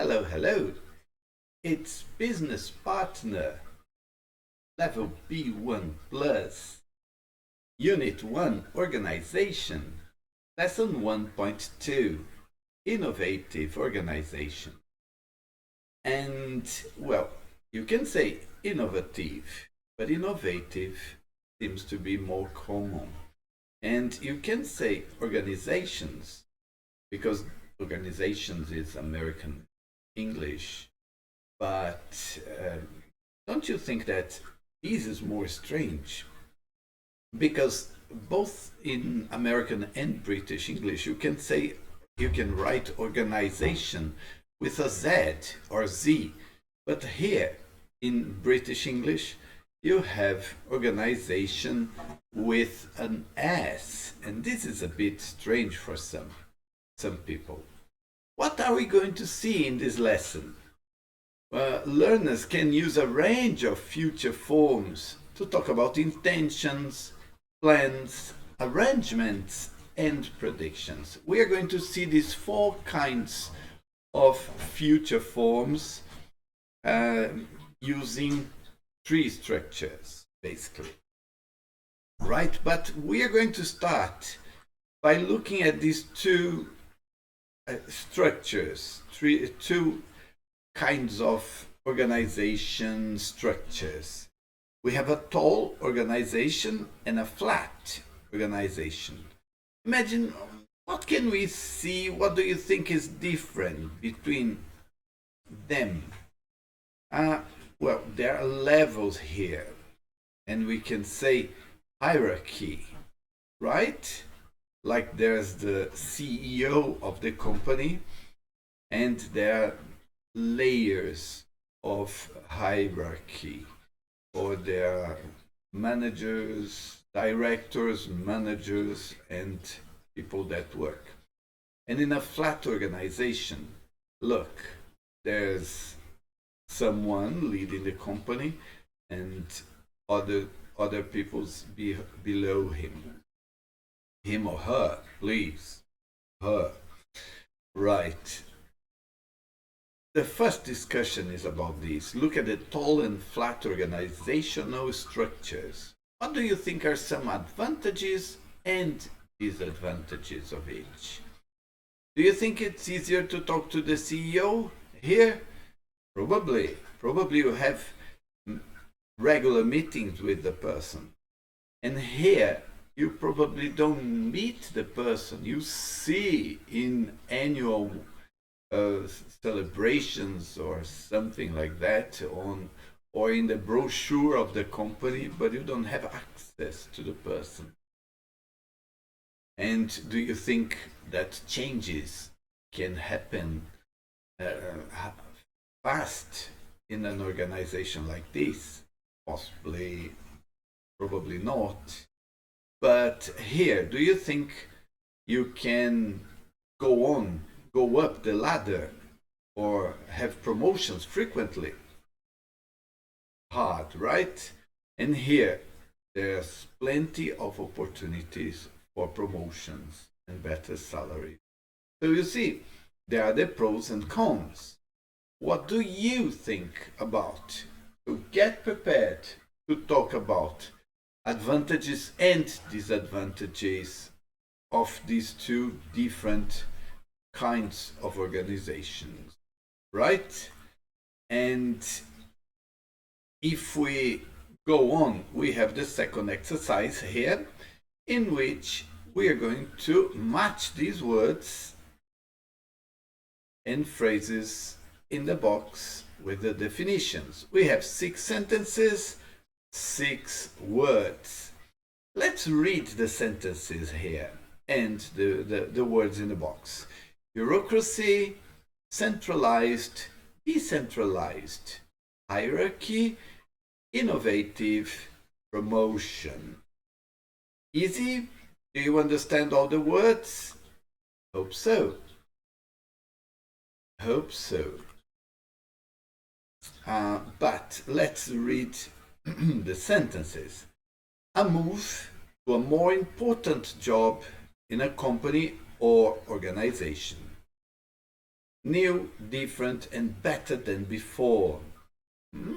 Hello, hello. It's business partner, level B1 plus, unit 1 organization, lesson 1.2, innovative organization. And well, you can say innovative, but innovative seems to be more common. And you can say organizations, because organizations is American English, but don't you think that this is more strange? Because both in American and British English, you can write organization with a Z or Z, but here in British English, you have organization with an S, and this is a bit strange for some people. What are we going to see in this lesson? Learners can use a range of future forms to talk about intentions, plans, arrangements, and predictions. We are going to see these four kinds of future forms using tree structures, basically. Right, but we are going to start by looking at these two structures, two kinds of organization structures. We have a tall organization and a flat organization. Imagine, what can we see? What do you think is different between them? Well, there are levels here, and we can say hierarchy, right? Like there's the CEO of the company, and there are layers of hierarchy, or there are managers, directors, managers, and people that work. And in a flat organization, look, there's someone leading the company and other people's below him or her, please, her. Right. The first discussion is about this. Look at the tall and flat organizational structures. What do you think are some advantages and disadvantages of each? Do you think it's easier to talk to the CEO here? Probably. Probably you have regular meetings with the person. And here, you probably don't meet the person. You see in annual celebrations or something like that or in the brochure of the company, but you don't have access to the person. And do you think that changes can happen fast in an organization like this? Possibly, probably not. But here, do you think you can go up the ladder or have promotions frequently? Hard, right? And here, there's plenty of opportunities for promotions and better salary. So you see, there are the pros and cons. What do you think about? So get prepared to talk about advantages and disadvantages of these two different kinds of organizations, right? And if we go on, we have the second exercise here, in which we are going to match these words and phrases in the box with the definitions. We have 6 sentences, 6 words. Let's read the sentences here and the words in the box. Bureaucracy, centralized, decentralized, hierarchy, innovative, promotion. Easy? Do you understand all the words? Hope so. Hope so. But let's read the sentences. A move to a more important job in a company or organization. New, different, and better than before.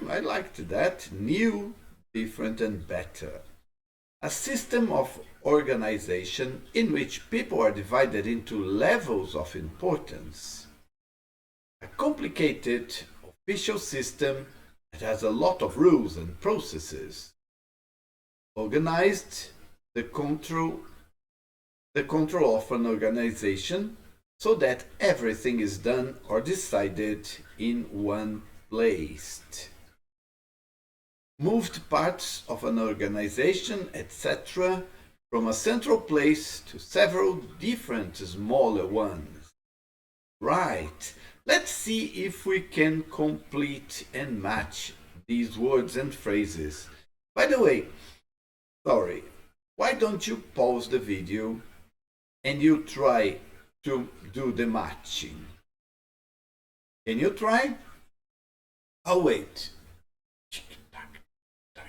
I liked that. New, different, and better. A system of organization in which people are divided into levels of importance. A complicated official system that has a lot of rules and processes. Organized, the control of an organization so that everything is done or decided in one place. Moved parts of an organization, etc., from a central place to several different smaller ones. Right, let's see if we can complete and match these words and phrases. By the way, sorry, why don't you pause the video and you try to do the matching? Can you try? Oh, wait.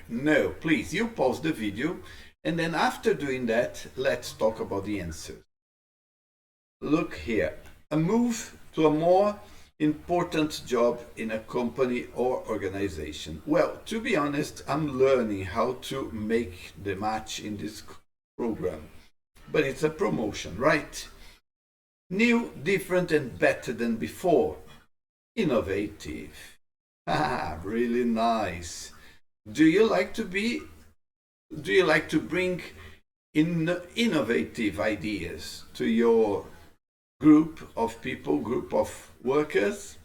No, please, you pause the video, and then after doing that, let's talk about the answers. Look here, a move to a more important job in a company or organization. Well, to be honest, I'm learning how to make the match in this program, but it's a promotion, right? New, different, and better than before. Innovative. Really nice. Do you like to bring innovative ideas to your group of people, group of workers?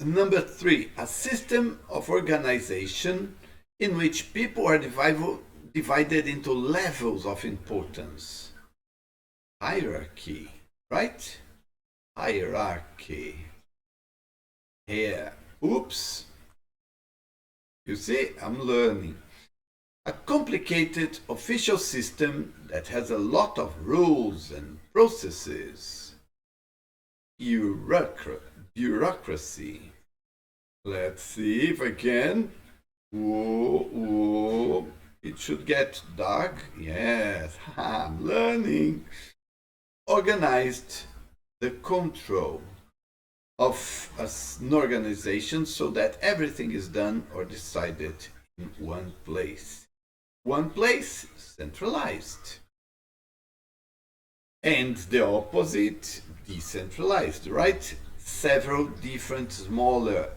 Number 3, a system of organization in which people are divided into levels of importance. Hierarchy, right? Hierarchy. Here, oops. You see, I'm learning. A complicated official system that has a lot of rules and processes. Bureaucracy. Let's see if I can. Whoa. It should get dark. Yes, I'm learning. Organized, the control of an organization so that everything is done or decided in one place. One place, centralized. And the opposite, decentralized, right? Several different smaller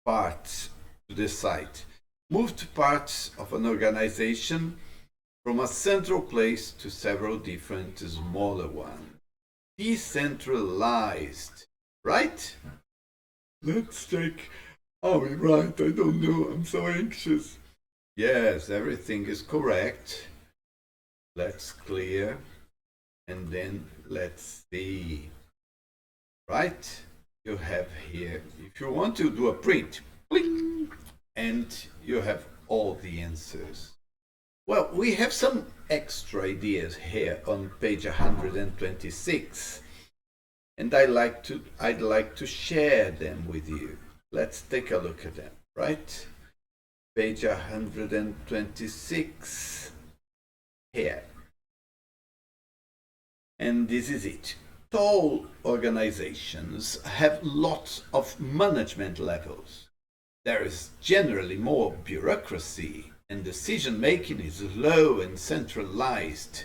parts to decide. Moved parts of an organization from a central place to several different smaller ones. Decentralized. Right? Let's take. Are we right? I don't know. I'm so anxious. Yes, everything is correct. Let's clear. And then let's see. Right? You have here. If you want to do a print, bling, and you have all the answers. Well, we have some extra ideas here on page 126. And I'd like to share them with you. Let's take a look at them, right? Page 126 here. And this is it. Tall organizations have lots of management levels. There is generally more bureaucracy, and decision making is low and centralized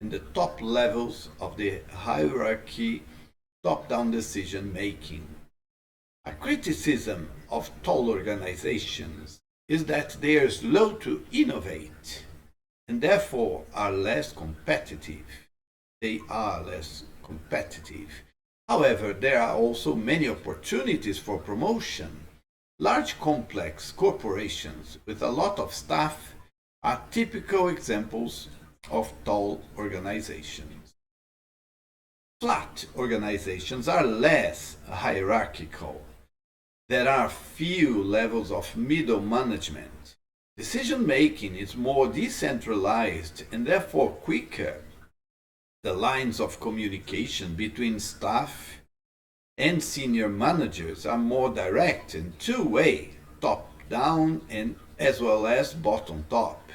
in the top levels of the hierarchy. Top-down decision making. A criticism of tall organizations is that they are slow to innovate and therefore are less competitive. They are less competitive. However, there are also many opportunities for promotion. Large complex corporations with a lot of staff are typical examples of tall organizations. Flat organizations are less hierarchical. There are few levels of middle management. Decision making is more decentralized and therefore quicker. The lines of communication between staff and senior managers are more direct and two-way, top-down and as well as bottom-top.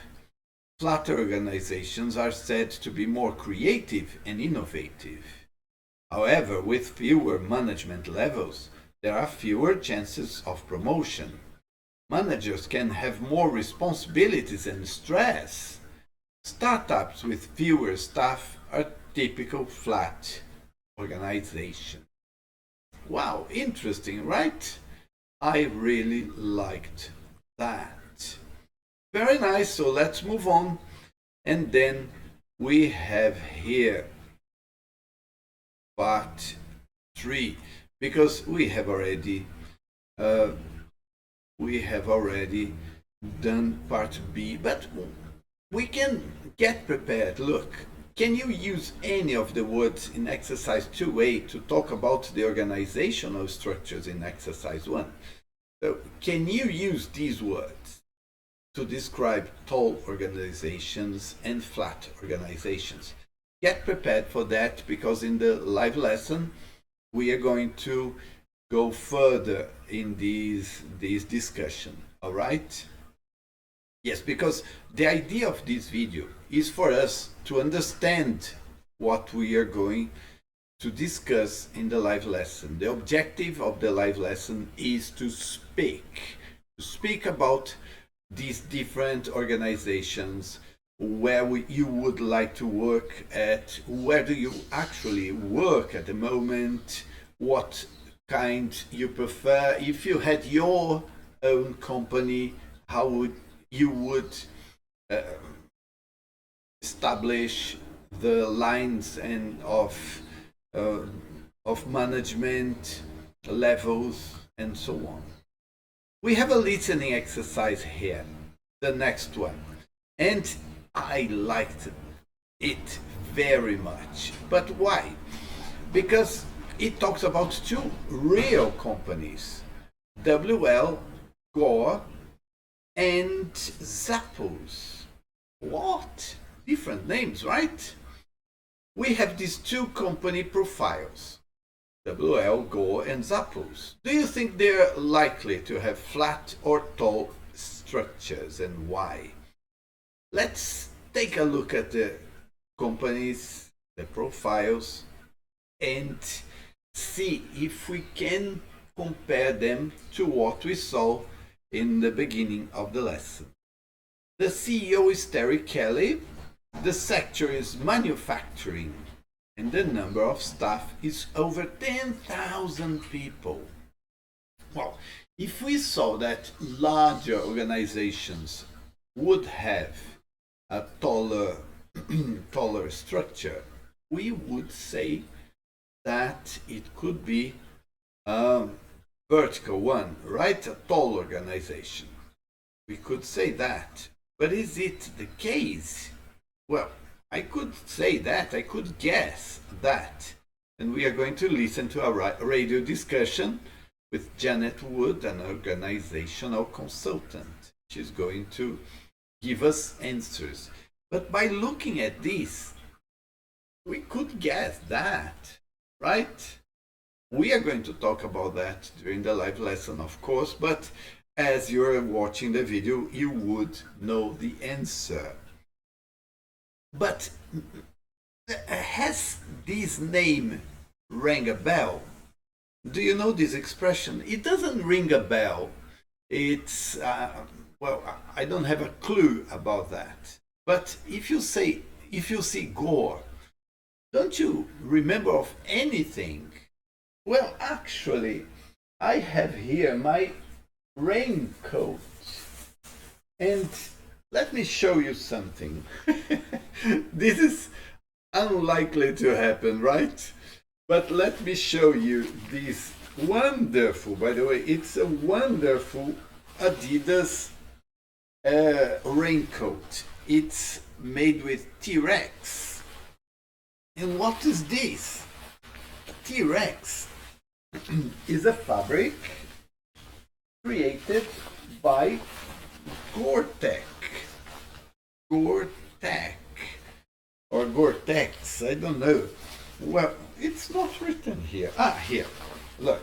Flat organizations are said to be more creative and innovative. However, with fewer management levels, there are fewer chances of promotion. Managers can have more responsibilities and stress. Startups with fewer staff are typical flat organization. Wow, interesting, right? I really liked that. Very nice, so let's move on. And then we have here part 3, because we have already done part B, but we can get prepared. Look, can you use any of the words in exercise 2A to talk about the organizational structures in exercise 1? So can you use these words to describe tall organizations and flat organizations? Get prepared for that, because in the live lesson we are going to go further in this discussion. All right? Yes, because the idea of this video is for us to understand what we are going to discuss in the live lesson. The objective of the live lesson is to speak about these different organizations, where you would like to work at, where do you actually work at the moment, what kind you prefer. If you had your own company, how would you establish the lines and of management levels and so on. We have a listening exercise here, the next one, and I liked it very much. But why? Because it talks about two real companies, WL, Gore, and Zappos. What? Different names, right? We have these two company profiles, WL, Gore, and Zappos. Do you think they're likely to have flat or tall structures, and why? Let's take a look at the companies, the profiles, and see if we can compare them to what we saw in the beginning of the lesson. The CEO is Terry Kelly, the sector is manufacturing, and the number of staff is over 10,000 people. Well, if we saw that larger organizations would have a taller structure, we would say that it could be a vertical one, right? A tall organization. We could say that. But is it the case? Well, I could say that, I could guess that. And we are going to listen to a radio discussion with Janet Wood, an organizational consultant. She's going to give us answers. But by looking at this, we could guess that, right? We are going to talk about that during the live lesson, of course, but as you're watching the video, you would know the answer. But has this name rang a bell? Do you know this expression? It doesn't ring a bell. It's, well, I don't have a clue about that. But if you see Gore, don't you remember of anything? Well, actually, I have here my raincoat. And let me show you something. This is unlikely to happen, right? But let me show you this wonderful, by the way, it's a wonderful Adidas raincoat. It's made with T-Rex. And what is this? T-Rex is a fabric created by Gore-Tex. Gore-Tex or Gore-Tex, I don't know. Well, it's not written here. Here, look.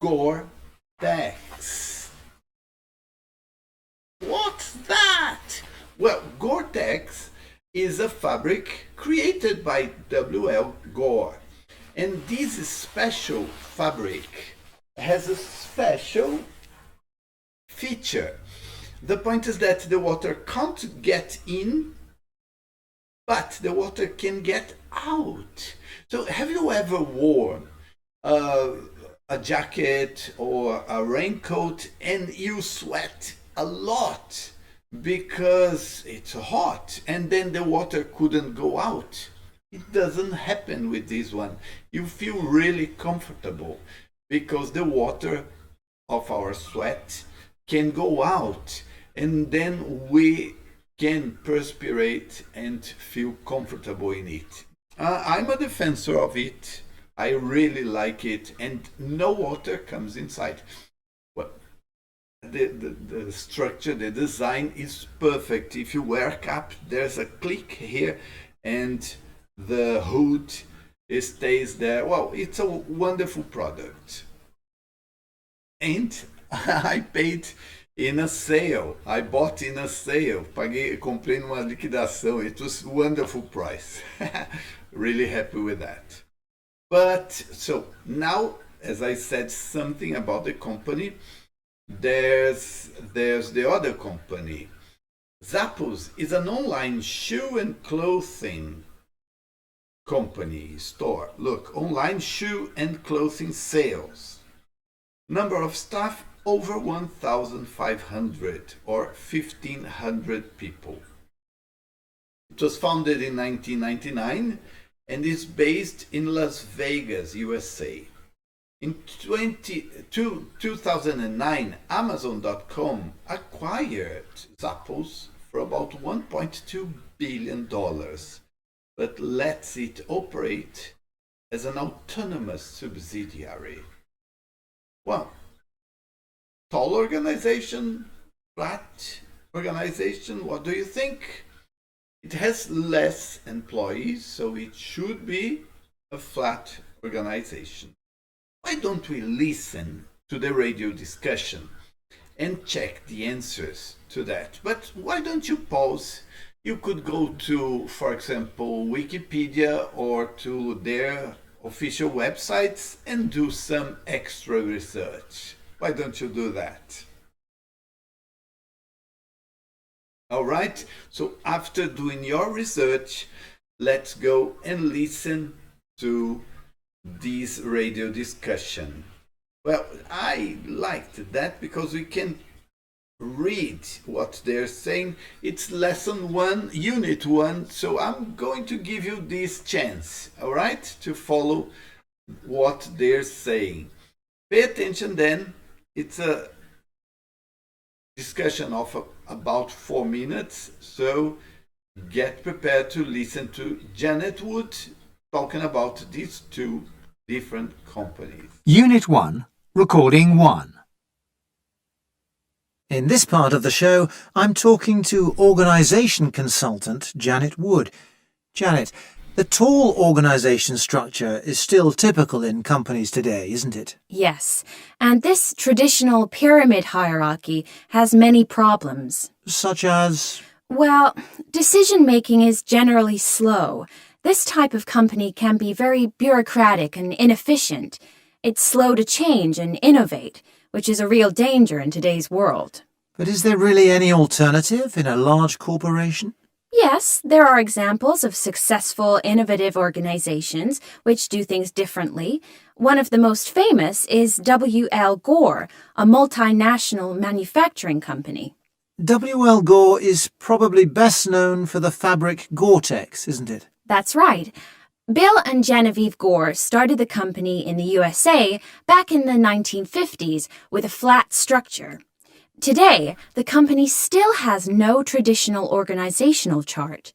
Gore-Tex. What's that? Well, Gore-Tex is a fabric created by W.L. Gore. And this special fabric has a special feature. The point is that the water can't get in, but the water can get out. So have you ever worn a jacket or a raincoat and you sweat a lot because it's hot and then the water couldn't go out? It doesn't happen with this one. You feel really comfortable because the water of our sweat can go out and then we can perspirate and feel comfortable in it. I'm a defensor of it. I really like it, and no water comes inside. Well, the structure, the design is perfect. If you wear a cap, there's a click here, and the hood stays there. Well, it's a wonderful product. And I paid in a sale. I bought in a sale. Comprei numa liquidação. It was a wonderful price. Really happy with that. But so now, as I said something about the company, there's the other company. Zappos is an online shoe and clothing company, store. Look, online shoe and clothing sales. Number of staff over 1,500 or 1,500 people. It was founded in 1999 and is based in Las Vegas, USA. In 2009, Amazon.com acquired Zappos for about $1.2 billion, but lets it operate as an autonomous subsidiary. Well, tall organization, flat organization, what do you think? It has less employees, so it should be a flat organization. Why don't we listen to the radio discussion and check the answers to that? But why don't you pause? You could go to, for example, Wikipedia or to their official websites and do some extra research. Why don't you do that? All right, so after doing your research, let's go and listen to this radio discussion. Well, I liked that because we can read what they're saying. It's lesson 1, unit 1, so I'm going to give you this chance, all right, to follow what they're saying. Pay attention then. It's a discussion of about 4 minutes, so get prepared to listen to Janet Wood talking about these two different companies. Unit 1, Recording 1. In this part of the show, I'm talking to organisation consultant Janet Wood. Janet, the tall organisation structure is still typical in companies today, isn't it? Yes, and this traditional pyramid hierarchy has many problems. Such as? Well, decision-making is generally slow. This type of company can be very bureaucratic and inefficient. It's slow to change and innovate, which is a real danger in today's world. But is there really any alternative in a large corporation? Yes, there are examples of successful, innovative organizations which do things differently. One of the most famous is W.L. Gore, a multinational manufacturing company. W.L. Gore is probably best known for the fabric Gore-Tex, isn't it? That's right. Bill and Genevieve Gore started the company in the USA back in the 1950s with a flat structure. Today, the company still has no traditional organizational chart.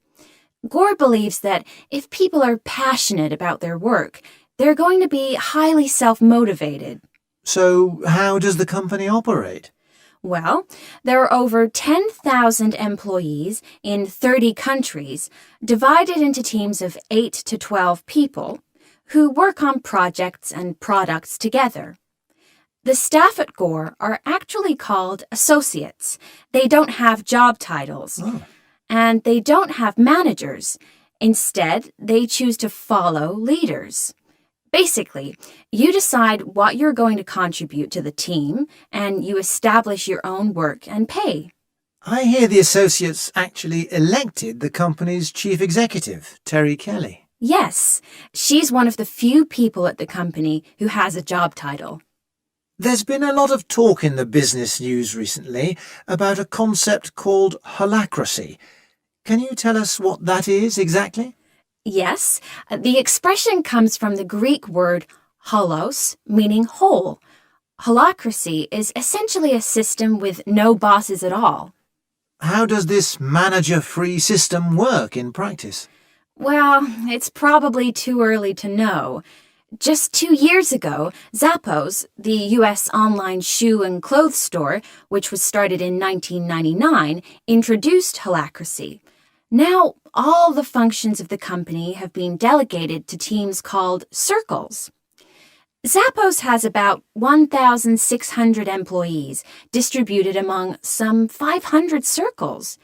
Gore believes that if people are passionate about their work, they're going to be highly self-motivated. So how does the company operate? Well, there are over 10,000 employees in 30 countries, divided into teams of 8 to 12 people, who work on projects and products together. The staff at Gore are actually called associates. They don't have job titles. And they don't have managers. Instead, they choose to follow leaders. Basically, you decide what you're going to contribute to the team and you establish your own work and pay. I hear the associates actually elected the company's chief executive, Terry Kelly. Yes, she's one of the few people at the company who has a job title. There's been a lot of talk in the business news recently about a concept called holacracy. Can you tell us what that is exactly? Yes, the expression comes from the Greek word holos, meaning whole. Holacracy is essentially a system with no bosses at all. How does this manager-free system work in practice? Well, it's probably too early to know. Just 2 years ago, Zappos, the U.S. online shoe and clothes store, which was started in 1999, introduced holacracy. Now, all the functions of the company have been delegated to teams called circles. Zappos has about 1,600 employees distributed among some 500 circles.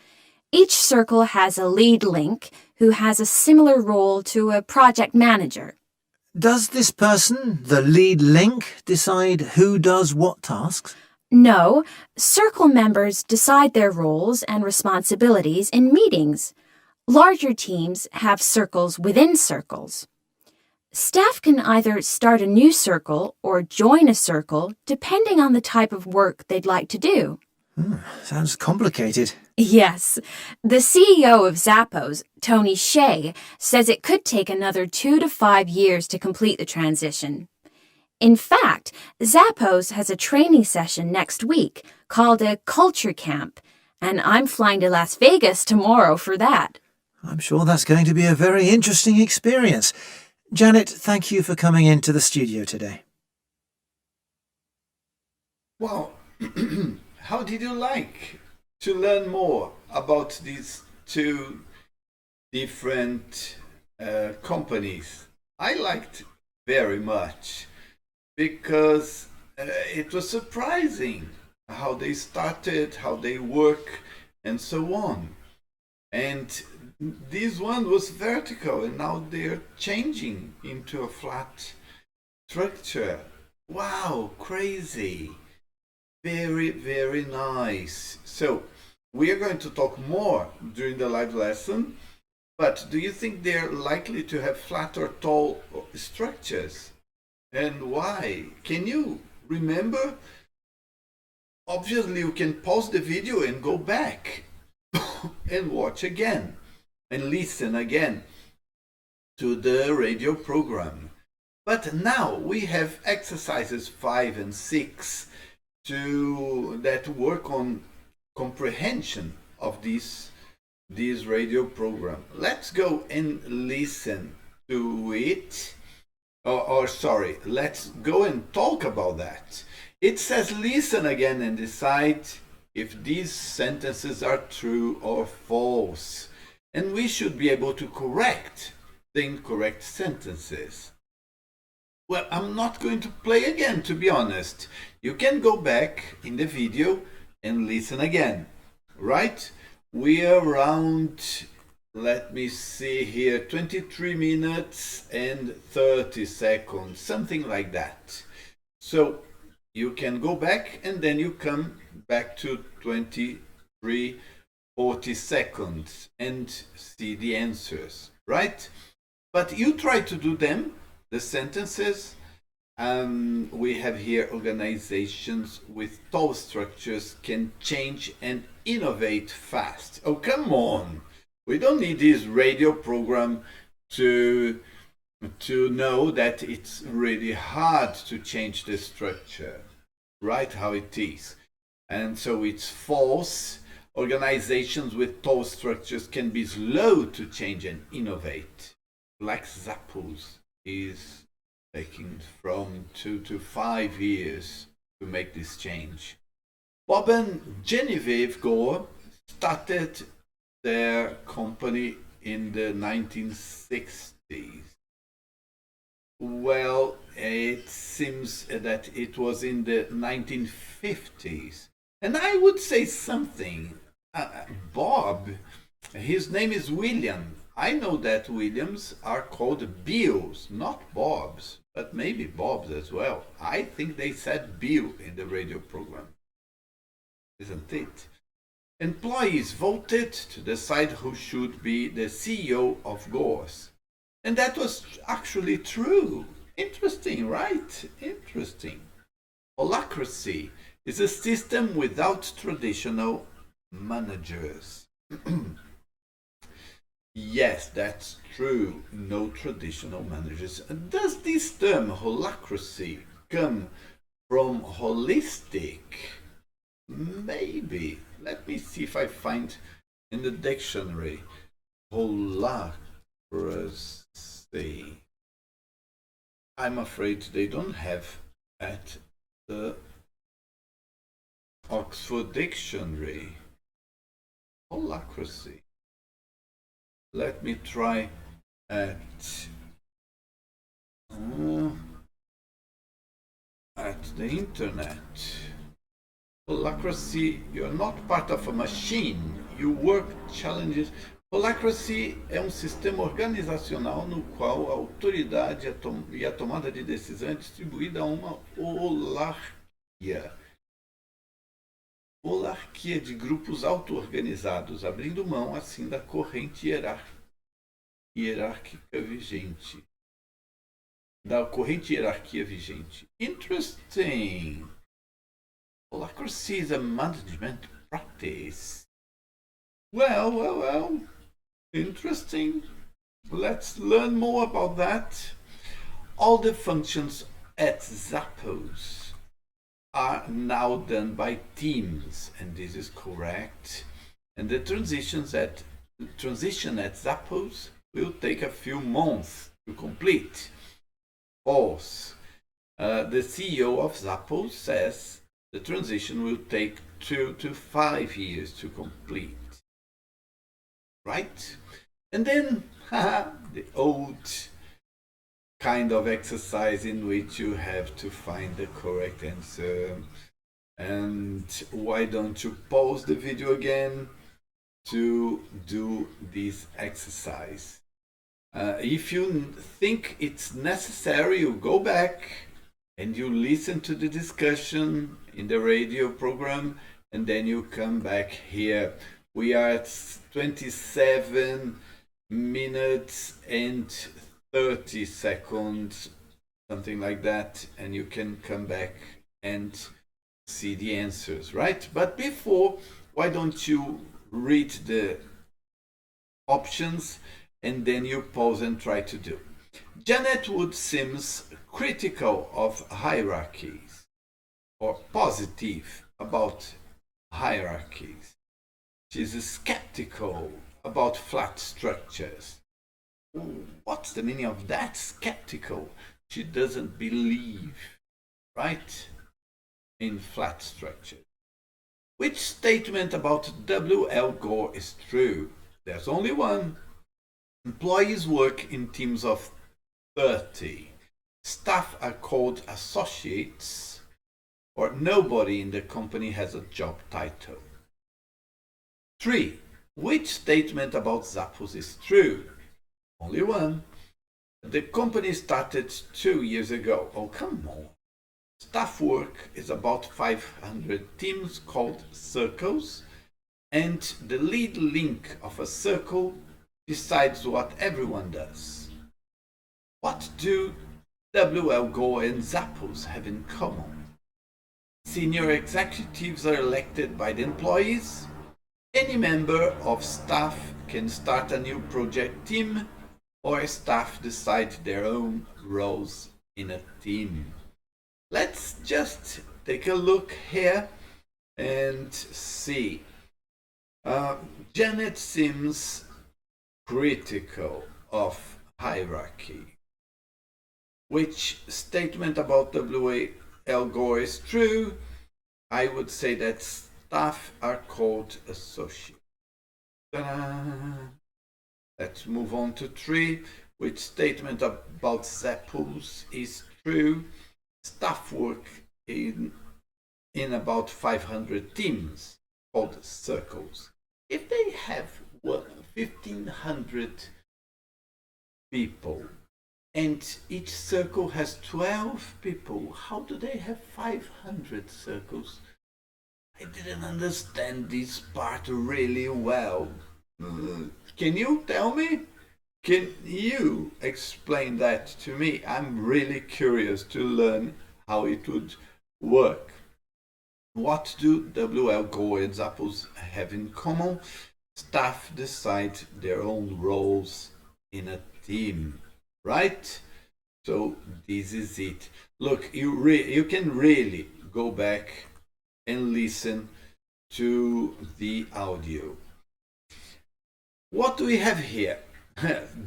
Each circle has a lead link who has a similar role to a project manager. Does this person, the lead link, decide who does what tasks? No, circle members decide their roles and responsibilities in meetings. Larger teams have circles within circles. Staff can either start a new circle or join a circle depending on the type of work they'd like to do. Sounds complicated. Yes. The CEO of Zappos, Tony Hsieh, says it could take another 2 to 5 years to complete the transition. In fact, Zappos has a training session next week called a culture camp, and I'm flying to Las Vegas tomorrow for that. I'm sure that's going to be a very interesting experience. Janet, thank you for coming into the studio today. Well, how did you like to learn more about these two different companies? I liked very much because it was surprising how they started, how they work, and so on. And this one was vertical, and now they're changing into a flat structure. Wow, crazy. Very, very nice. So, we are going to talk more during the live lesson, but do you think they're likely to have flat or tall structures? And why? Can you remember? Obviously, you can pause the video and go back and watch again and listen again to the radio program. But now we have exercises 5 and 6 that work on comprehension of this radio program. Let's go and listen to it. Let's go and talk about that. It says listen again and decide if these sentences are true or false. And we should be able to correct the incorrect sentences. Well, I'm not going to play again, to be honest. You can go back in the video and listen again, right? We are around, let me see here, 23 minutes and 30 seconds, something like that. So you can go back and then you come back to 23, 40 seconds and see the answers, right? But you try to do them. The sentences, we have here organizations with tall structures can change and innovate fast. Oh, come on. We don't need this radio program to know that it's really hard to change the structure, right? How it is. And so it's false. Organizations with tall structures can be slow to change and innovate. Like Zappos is taking from 2 to 5 years to make this change. Bob and Genevieve Gore started their company in the 1960s. Well, it seems that it was in the 1950s. And I would say something. Bob, his name is William. I know that Williams are called Bills, not Bobs. but maybe Bob's as well. I think they said Bill in the radio program, isn't it? Employees voted to decide who should be the CEO of Gore's. And that was actually true. Interesting, right? Interesting. Holacracy is a system without traditional managers. Yes, that's true. No traditional managers. Does this term holacracy come from holistic? Maybe. Let me see if I find in the dictionary holacracy. I'm afraid they don't have at the Oxford Dictionary. Holacracy. Let me try at the internet. Holacracy, you're not part of a machine, you work challenges. Holacracy é um sistema organizacional no qual a autoridade e a tomada de decisão é distribuída a uma holarquia. Holarquia de grupos auto-organizados, abrindo mão assim da corrente hierárquica vigente. Da corrente hierarquia vigente. Interesting. Holacracy is a management practice. Well. Interesting. Let's learn more about that. All the functions at Zappos are now done by teams, and this is correct. And the transition at Zappos will take a few months to complete. False. The CEO of Zappos says the transition will take 2 to 5 years to complete. Right? And then, the old kind of exercise in which you have to find the correct answer. And why don't you pause the video again to do this exercise? If you think it's necessary, you go back and you listen to the discussion in the radio program, and then you come back here. We are at 27 minutes and 30 seconds, something like that, and you can come back and see the answers, right? But before, why don't you read the options and then you pause and try to do. Janet Wood seems critical of hierarchies or positive about hierarchies. She's skeptical about flat structures. What's the meaning of that? Skeptical. She doesn't believe, right, in flat structures. Which statement about W.L. Gore is true? There's only one. Employees work in teams of 30. Staff are called associates, or nobody in the company has a job title. 3. Which statement about Zappos is true? Only one. The company started 2 years ago. Oh, come on. Staff work is about 500 teams called circles, and the lead link of a circle decides what everyone does. What do W.L. Gore and Zappos have in common? Senior executives are elected by the employees. Any member of staff can start a new project team, or staff decide their own roles in a team. Let's just take a look here and see. Janet seems critical of hierarchy. Which statement about W.L. Gore is true? I would say that staff are called associates. Ta-da! Let's move on to 3. Which statement about Zappos is true? Staff work in about 500 teams called circles. If they have 1,500 people and each circle has 12 people. How do they have 500 circles? I didn't understand this part really well. Can you tell me? Can you explain that to me? I'm really curious to learn how it would work. What do WL Go examples have in common? Staff decide their own roles in a team, right? So this is it. Look, you can really go back and listen to the audio. What do we have here?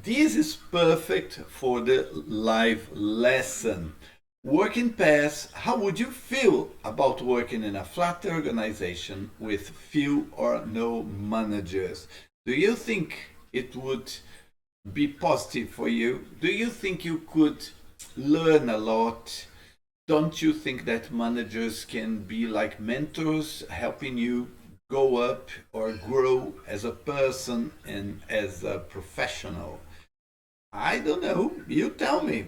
This is perfect for the live lesson. Work in pairs. How would you feel about working in a flat organization with few or no managers? Do you think it would be positive for you? Do you think you could learn a lot? Don't you think that managers can be like mentors, helping you go up or grow as a person and as a professional? I don't know. You tell me.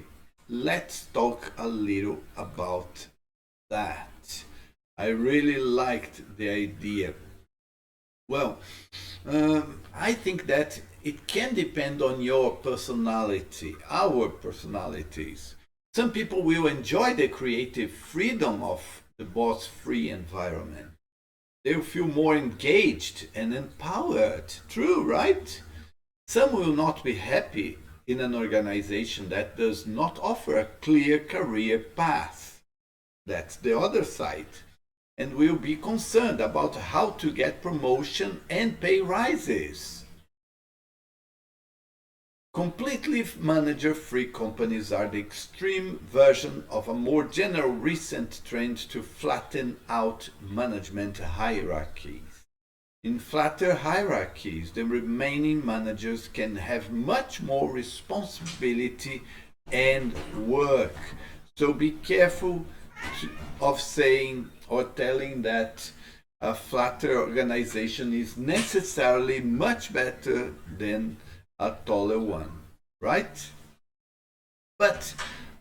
Let's talk a little about that. I really liked the idea. Well, I think that it can depend on your personality, our personalities. Some people will enjoy the creative freedom of the boss-free environment. They'll feel more engaged and empowered. True, right? Some will not be happy in an organization that does not offer a clear career path. That's the other side. And will be concerned about how to get promotion and pay rises. Completely manager-free companies are the extreme version of a more general recent trend to flatten out management hierarchies. In flatter hierarchies, the remaining managers can have much more responsibility and work. So be careful of saying or telling that a flatter organization is necessarily much better than a taller one, right? But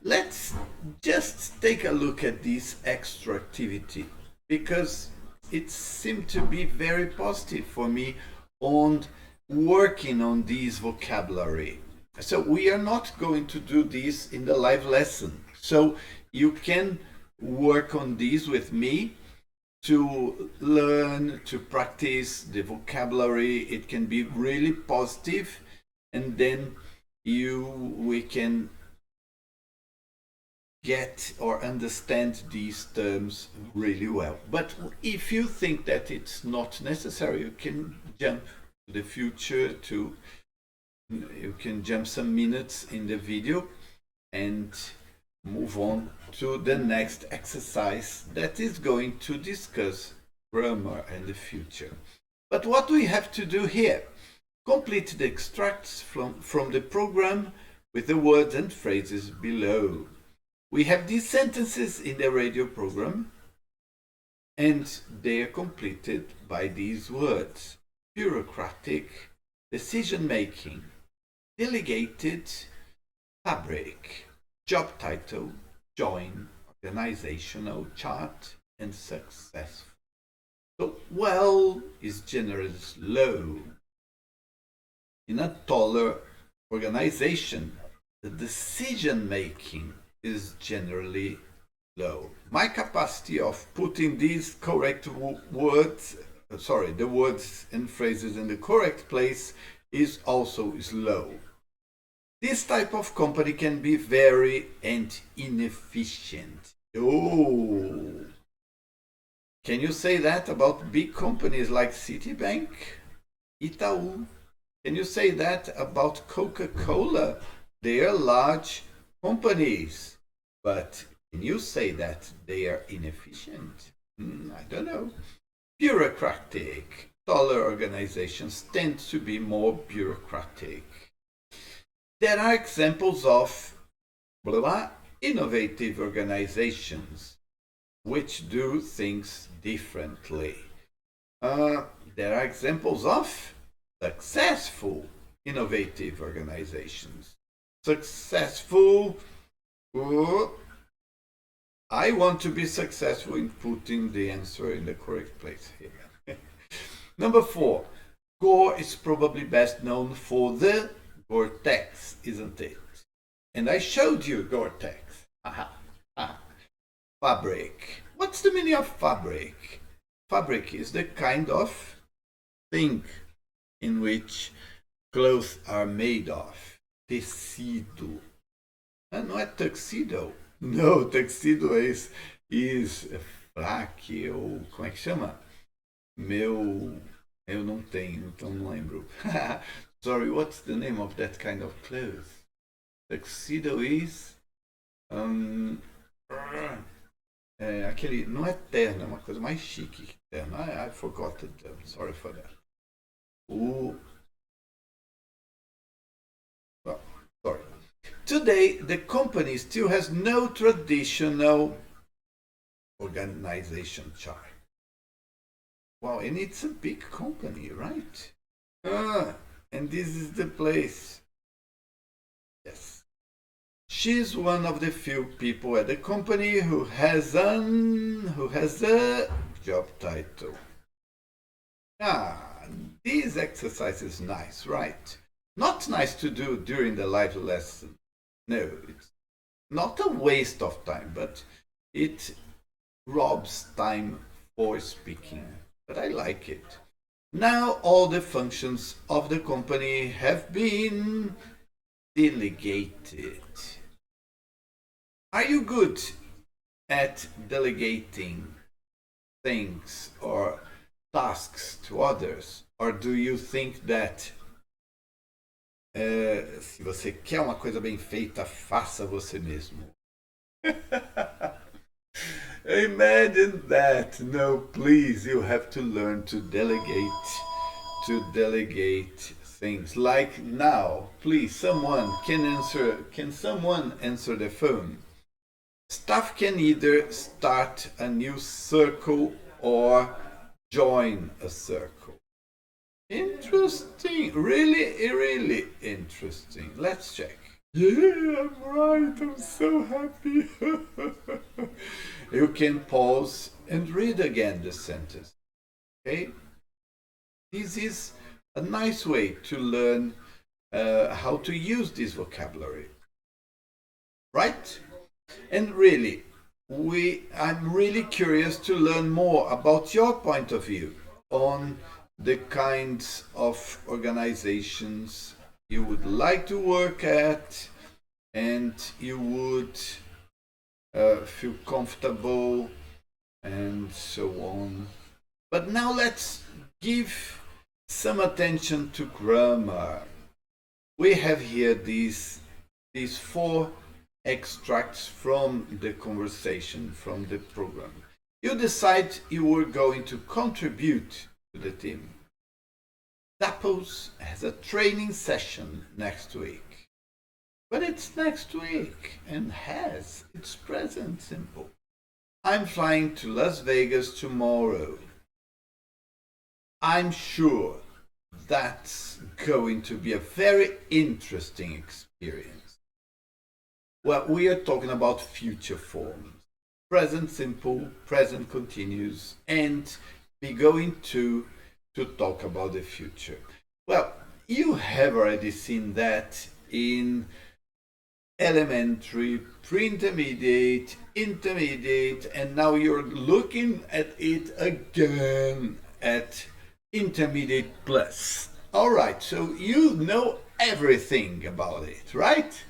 let's just take a look at this extra activity, because it seemed to be very positive for me on working on this vocabulary. So we are not going to do this in the live lesson. So you can work on this with me to learn, to practice the vocabulary. It can be really positive, and then we can get or understand these terms really well. But if you think that it's not necessary, you can jump to the future, you can jump some minutes in the video and move on to the next exercise that is going to discuss grammar and the future. But what do we have to do here? Complete the extracts from the program with the words and phrases below. We have these sentences in the radio program, and they are completed by these words: bureaucratic, decision-making, delegated, fabric, job title, join, organizational chart, and successful. So well is generally slow. In a taller organization, the decision-making is generally low. My capacity of putting these correct words, the words and phrases in the correct place is also low. This type of company can be very and inefficient. Oh, can you say that about big companies like Citibank, Itaú? Can you say that about Coca-Cola? They are large companies, but can you say that they are inefficient? I don't know. Bureaucratic. Taller organizations tend to be more bureaucratic. There are examples of innovative organizations which do things differently. There are examples of successful innovative organizations. successful. I want to be successful in putting the answer in the correct place here. Number 4. Gore is probably best known for the Gore-Tex, isn't it? And I showed you Gore-Tex. Fabric. What's the meaning of fabric? Fabric is the kind of thing in which clothes are made of. Tecido. Não é tuxedo. No, tuxedo is fraque, ou como é que chama? Eu não tenho, então não lembro. Sorry, what's the name of that kind of clothes? Tuxedo is... aquele, não é terno, é uma coisa mais chique que terno. I forgot it. I'm sorry for that. Sorry. Today, the company still has no traditional organization chart. Wow, and it's a big company, right? And this is the place. Yes. She's one of the few people at the company who has a job title. This exercise is nice, right? Not nice to do during the live lesson. No, it's not a waste of time, but it robs time for speaking. But I like it. Now all the functions of the company have been delegated. Are you good at delegating things or tasks to others? Or do you think that se você quer uma coisa bem feita, faça você mesmo? Imagine that. No, please, you have to learn to delegate things. Like now, please, can someone answer the phone? Staff can either start a new circle or join a circle. Interesting. Really interesting. Let's check. Yeah, I'm right. I'm so happy. You can pause and read again the sentence. Okay? This is a nice way to learn how to use this vocabulary. Right? And really, I'm really curious to learn more about your point of view on the kinds of organizations you would like to work at and you would feel comfortable and so on. But now let's give some attention to grammar. We have here these 4 extracts from the conversation, from the program. You decide you were going to contribute to the team. Suppose has a training session next week. But it's next week and it's present simple. I'm flying to Las Vegas tomorrow. I'm sure that's going to be a very interesting experience. Well, we are talking about future forms. Present simple, present continuous, and we're going to talk about the future. Well, you have already seen that in elementary, pre-intermediate, intermediate, and now you're looking at it again at intermediate plus. All right, so you know everything about it, right?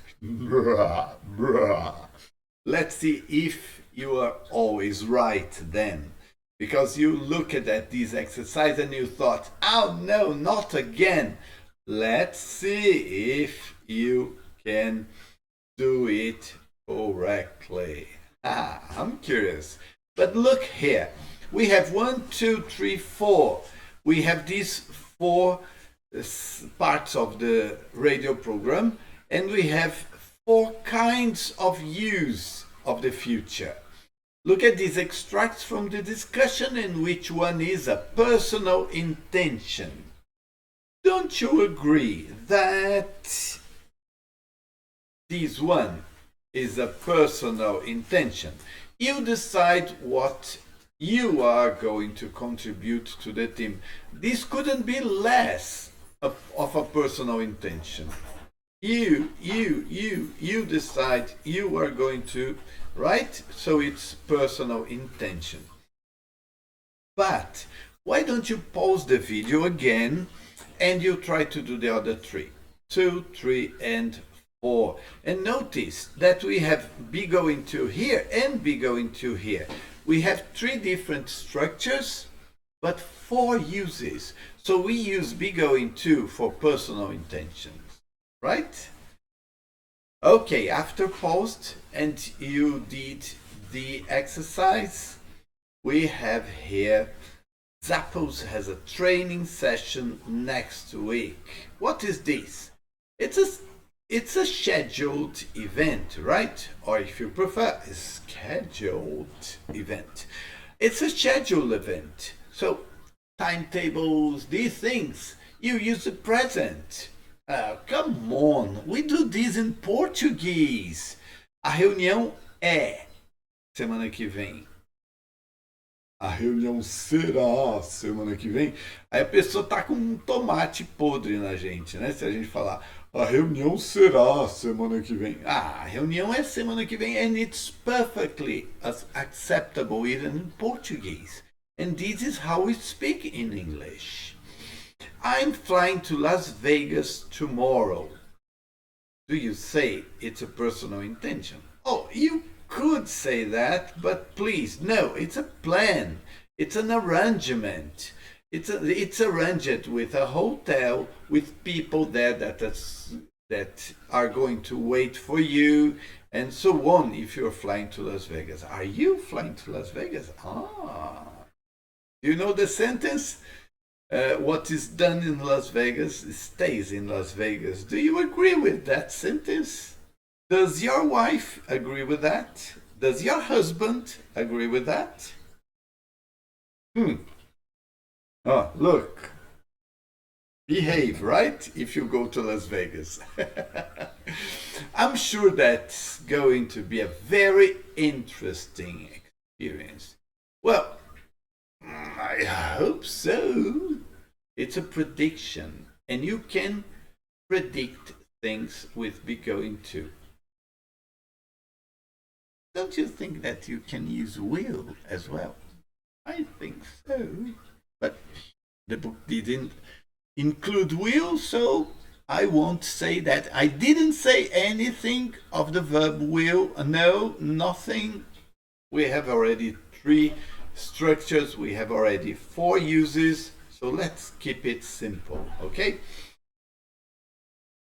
Let's see if you are always right then. Because you looked at this exercise and you thought, oh no, not again. Let's see if you can do it correctly. I'm curious. But look here. We have 1, 2, 3, 4. We have these 4 parts of the radio program, and we have 4 kinds of use of the future. Look at these extracts from the discussion, in which one is a personal intention. Don't you agree that This one is a personal intention. You decide what you are going to contribute to the team. This couldn't be less of a personal intention. You decide you are going to, right? So it's personal intention. But why don't you pause the video again and you try to do the other three? 2, 3, and 4. And notice that we have be going to here and be going to here. We have 3 different structures, but 4 uses. So we use be going to for personal intentions, right? Okay, after paused and you did the exercise, we have here Zappos has a training session next week. What is this? It's a scheduled event, right? Or if you prefer, a scheduled event. It's a scheduled event. So timetables, these things, you use the present. Come on, we do this in Portuguese. A reunião é semana que vem. A reunião será semana que vem. Aí a pessoa tá com um tomate podre na gente, né? Se a gente falar, a reunião será semana que vem. A reunião é semana que vem, and it's perfectly acceptable even in Portuguese. And this is how we speak in English. I'm flying to Las Vegas tomorrow. Do you say it's a personal intention? Oh, you could say that, but please, no, it's a plan. It's an arrangement. It's arranged with a hotel, with people there that are going to wait for you, and so on if you're flying to Las Vegas. Are you flying to Las Vegas? Do you know the sentence? What is done in Las Vegas stays in Las Vegas. Do you agree with that sentence? Does your wife agree with that? Does your husband agree with that? Oh, look. Behave, right? If you go to Las Vegas. I'm sure that's going to be a very interesting experience. Well, I hope so. It's a prediction, and you can predict things with be going to. Don't you think that you can use will as well? I think so. But the book didn't include will, so I won't say that. I didn't say anything of the verb will. No, nothing. We have already 3 structures. We have already 4 uses. So let's keep it simple, okay?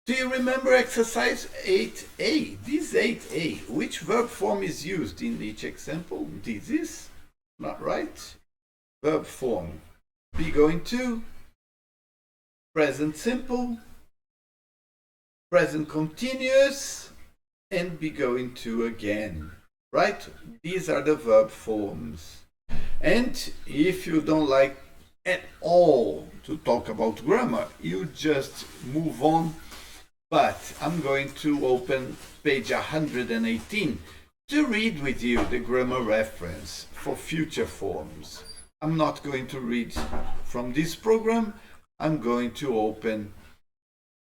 Do you remember exercise 8a? This 8a, which verb form is used in each example? This is, not right? Verb form, be going to, present simple, present continuous, and be going to again, right? These are the verb forms. And if you don't like at all to talk about grammar, you just move on. But I'm going to open page 118 to read with you the grammar reference for future forms. I'm not going to read from this program. I'm going to open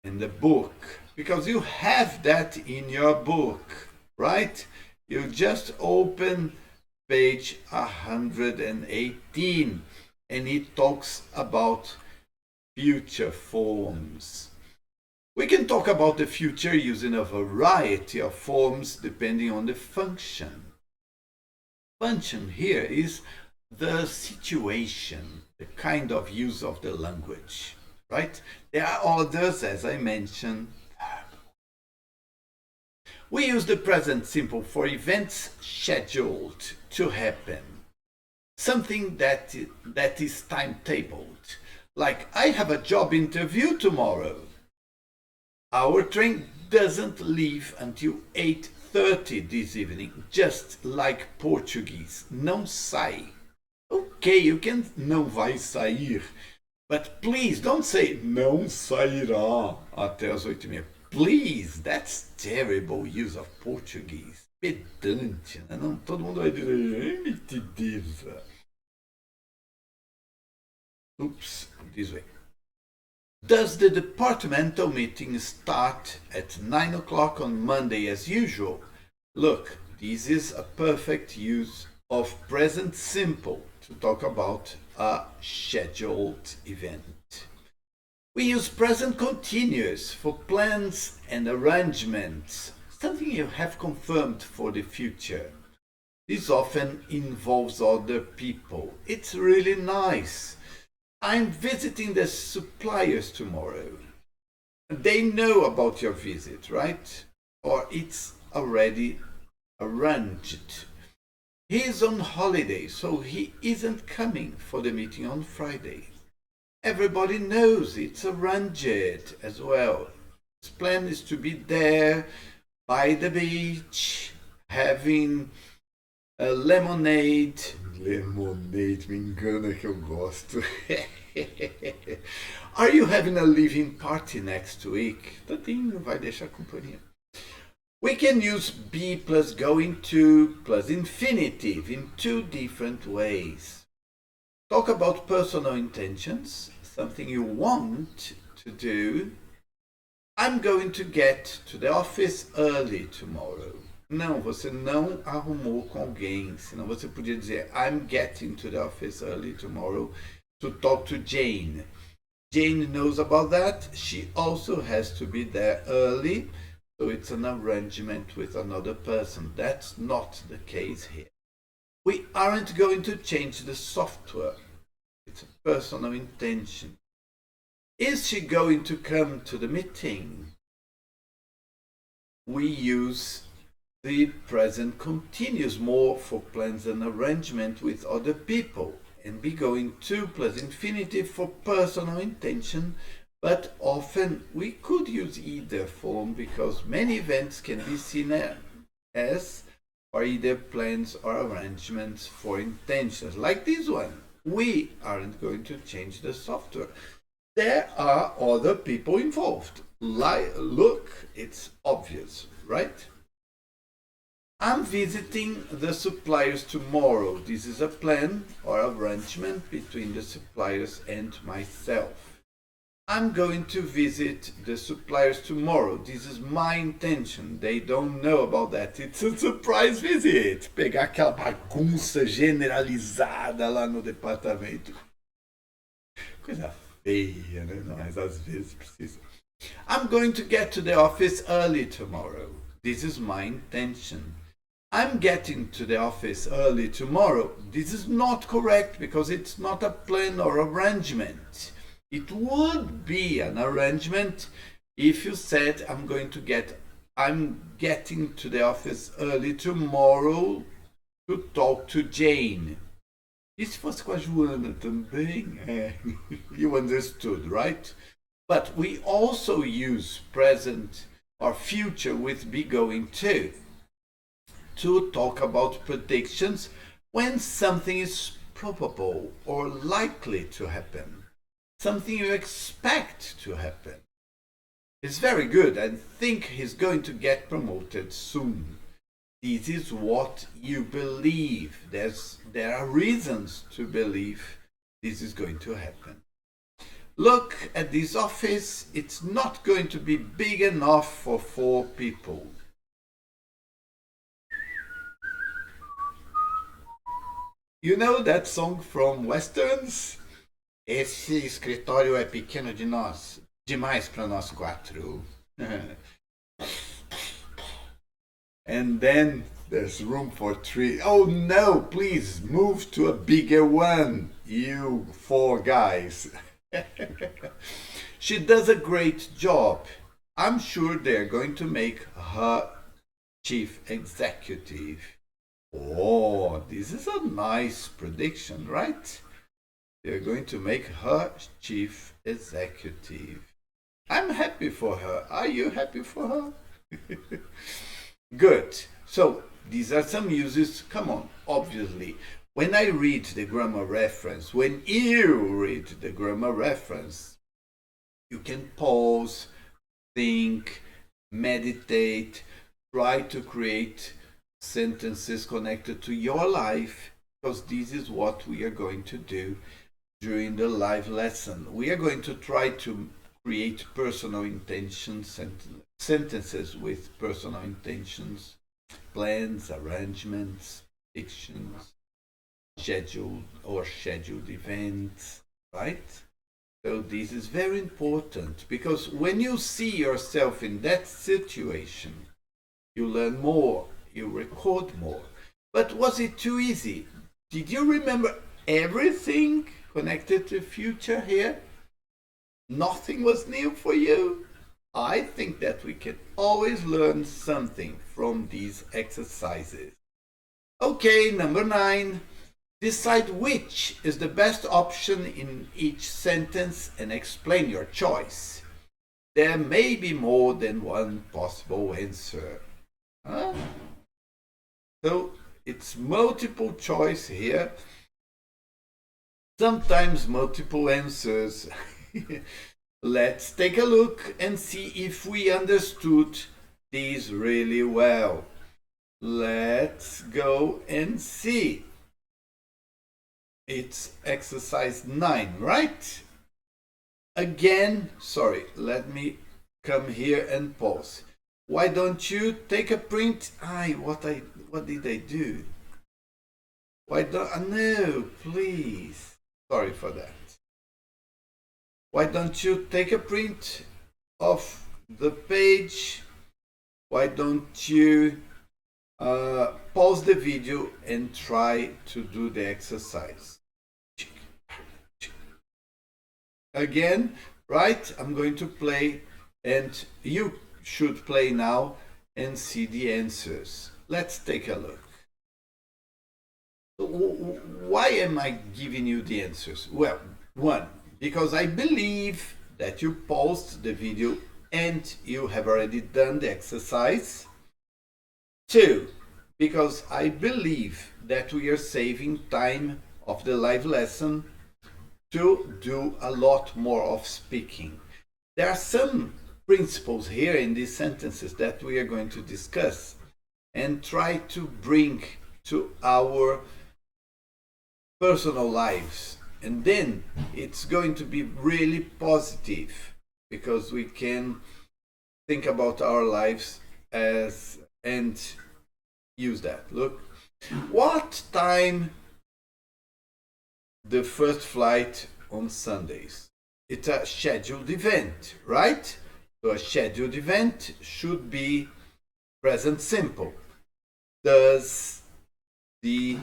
in the book, because you have that in your book, right? You just open page 118 and it talks about future forms. We can talk about the future using a variety of forms depending on the function. Function here is the situation, the kind of use of the language, right? There are others, as I mentioned. We use the present simple for events scheduled to happen. Something that is timetabled. Like, I have a job interview tomorrow. Our train doesn't leave until 8:30 this evening, just like Portuguese. Não sai. Okay, you can não vai sair. But please don't say não sairá até as 8:30. please, that's terrible use of Portuguese. Pedante, né? Não, todo mundo vai dizer, metideza. Oops, this way. Does the departmental meeting start at 9 o'clock on Monday as usual? Look, this is a perfect use of present simple to talk about a scheduled event. We use present continuous for plans and arrangements, something you have confirmed for the future. This often involves other people. It's really nice. I'm visiting the suppliers tomorrow. They know about your visit, right? Or it's already arranged. He's on holiday, so he isn't coming for the meeting on Friday. Everybody knows it's arranged as well. His plan is to be there by the beach, having a lemonade. Lemonade, me engana que eu gosto. Are you having a leaving party next week? Tadinho, vai deixar companhia. We can use be plus going to plus infinitive in two different ways. Talk about personal intentions, something you want to do. I'm going to get to the office early tomorrow. Não, você não arrumou com alguém, senão você podia dizer I'm getting to the office early tomorrow to talk to Jane. Jane knows about that. She also has to be there early, so it's an arrangement with another person. That's not the case here. We aren't going to change the software. It's a personal intention. Is she going to come to the meeting? We use the present continuous more for plans and arrangement with other people, and be going to plus infinitive for personal intention, but often we could use either form because many events can be seen as or either plans or arrangements for intentions, like this one. We aren't going to change the software. There are other people involved. Look, it's obvious, right? I'm visiting the suppliers tomorrow. This is a plan or arrangement between the suppliers and myself. I'm going to visit the suppliers tomorrow. This is my intention. They don't know about that. It's a surprise visit. Pegar aquela bagunça generalizada lá no departamento. Coisa feia, né? Mas às vezes precisa. I'm going to get to the office early tomorrow. This is my intention. I'm getting to the office early tomorrow. This is not correct because it's not a plan or arrangement. It would be an arrangement if you said I'm getting to the office early tomorrow to talk to Jane. E se fosse com a Joana também? You understood, right? But we also use present or future with be going to talk about predictions when something is probable or likely to happen, something you expect to happen. It's very good. I think he's going to get promoted soon. This is what you believe. There are reasons to believe this is going to happen. Look at this office. It's not going to be big enough for 4 people. You know that song from Westerns? Esse escritório é pequeno demais para nós 4. And then there's room for 3. Oh no, please move to a bigger one, you 4 guys. She does a great job. I'm sure they're going to make her chief executive. Oh, this is a nice prediction, right? They're going to make her chief executive. I'm happy for her. Are you happy for her? Good. So these are some uses. Come on, obviously. When I read the grammar reference, when you read the grammar reference, you can pause, think, meditate, try to create sentences connected to your life, because this is what we are going to do during the live lesson. We are going to try to create personal intentions and sentences with personal intentions, plans, arrangements, fictions, scheduled events, right? So this is very important, because when you see yourself in that situation, you learn more, you record more. But was it too easy? Did you remember everything connected to future here? Nothing was new for you? I think that we can always learn something from these exercises. Okay, number 9. Decide which is the best option in each sentence and explain your choice. There may be more than one possible answer. Huh? So it's multiple choice here. Sometimes multiple answers. Let's take a look and see if we understood these really well. Let's go and see. It's exercise 9, right? Again, sorry, let me come here and pause. Why don't you take a print? What did I do? Why don't, no, please. Sorry for that. Why don't you take a print of the page? Why don't you pause the video and try to do the exercise? Again, right? I'm going to play and you should play now and see the answers. Let's take a look. Why am I giving you the answers? Well, 1, because I believe that you paused the video and you have already done the exercise. 2, because I believe that we are saving time of the live lesson to do a lot more of speaking. There are some principles here in these sentences that we are going to discuss and try to bring to our personal lives. And then it's going to be really positive, because we can think about our lives as and use that. Look, what time the first flight on Sundays? It's a scheduled event, right? So a scheduled event should be present simple. Does the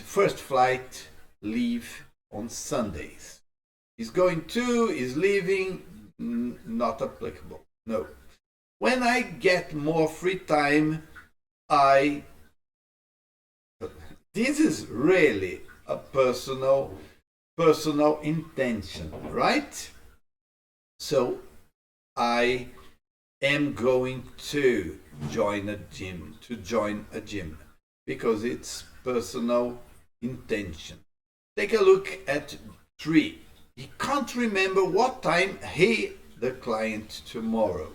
first flight leave on Sundays? Is going to, is leaving, not applicable. No. When I get more free time, this is really a personal intention, right? So I am going to join a gym, because it's personal intention. Take a look at 3. He can't remember what time the client tomorrow.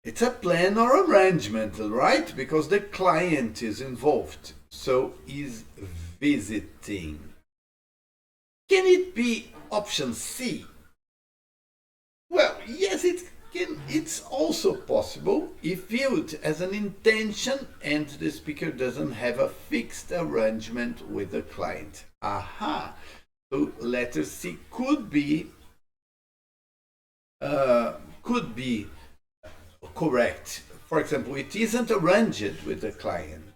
It's a plan or arrangement, right? Because the client is involved. So is visiting. Can it be option C? Well, yes, it can. It's also possible if viewed as an intention and the speaker doesn't have a fixed arrangement with the client. Aha! So letter C could be correct. For example, it isn't arranged with the client,